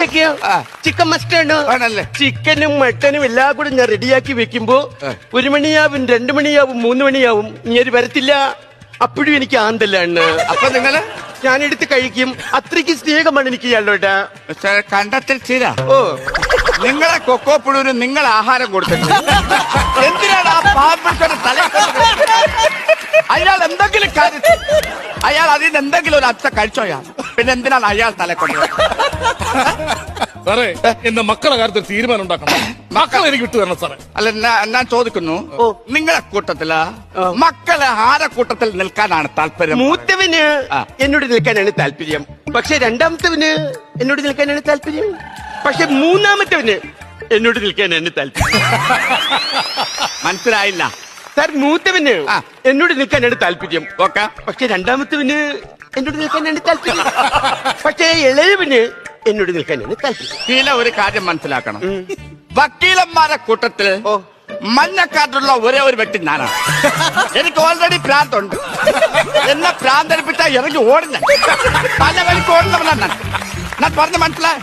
Chicken മസ്റ്റാണ് ആണല്ലേ. ചിക്കനും മട്ടനും എല്ലാം കൂടെ ഞാൻ റെഡിയാക്കി വെക്കുമ്പോ 1 മണിയാവും 2 മണിയാവും 3 മണിയാവും ഇങ്ങനെ വരത്തില്ല. അപ്പോഴും എനിക്ക് ആന്തല്ലാണ്. അപ്പൊ നിങ്ങള് ഞാനെടുത്ത് കഴിക്കും. അത്രയ്ക്ക് സ്നേഹമാണ് എനിക്ക് ഇയാളോട്. കണ്ടത്തിൽ ചീര ഓ നിങ്ങളെ കൊക്കോ പുഴുവിന് നിങ്ങൾ ആഹാരം കൊടുത്തിട്ട് എന്തിനാണ് ആ പാമ്പിന്റെ തല? അയാൾ എന്തെങ്കിലും കാര്യത്തിൽ അയാൾ അതിന് എന്തെങ്കിലും ഒരു അച്ഛ കഴിച്ചോയാ പിന്നെ എന്തിനാണ് അയാൾ തല കൊണ്ടത്? സാറേ എന്റെ മക്കളെ കാര്യത്തിൽ തീരുമാനം ഉണ്ടാക്കണം. മക്കളെ എനിക്ക് വിട്ടു തരണം സാറേ. അല്ല ഞാൻ ചോദിക്കുന്നു, നിങ്ങളെ കൂട്ടത്തില് മക്കളെ ആരെ കൂട്ടത്തിൽ നിൽക്കാനാണ് താല്പര്യം? മൂത്തവന് എന്നോട് നിൽക്കാനാണ് താല്പര്യം. പക്ഷെ രണ്ടാമത്തവന് എന്നോട് നിൽക്കാനാണ് താല്പര്യം. പക്ഷെ മൂന്നാമത്തവന് എന്നോട് നിൽക്കാനാണ് താല്പര്യം. മനസ്സിലായില്ല സാർ. മൂത്തവന് എന്നോട് നിൽക്കാനാണ് താല്പര്യം. ഓക്കെ. പക്ഷെ രണ്ടാമത്തവന് എന്നോട് നിൽക്കാനാണ് താല്പര്യം. പക്ഷേ ഇളയവന് എന്നോട് നിൽക്കാനാണ് താല്പര്യം. പിന്നെ ഒരു കാര്യം മനസ്സിലാക്കണം, വക്കീലന്മാരെ കൂട്ടത്തിൽ മഞ്ഞക്കാട്ടുള്ള ഒരേ ഒരു വ്യക്തി ഞാനാണ്. എനിക്ക് ഓൾറെഡി ഭ്രാന്തുണ്ട്. എന്നെ ഭ്രാന്തരിപ്പിച്ച ഇറങ്ങി ഓടുന്ന പല വഴിക്ക് ഓടുന്നവനാണ് ഞാൻ. പറഞ്ഞ മനസ്സിലായ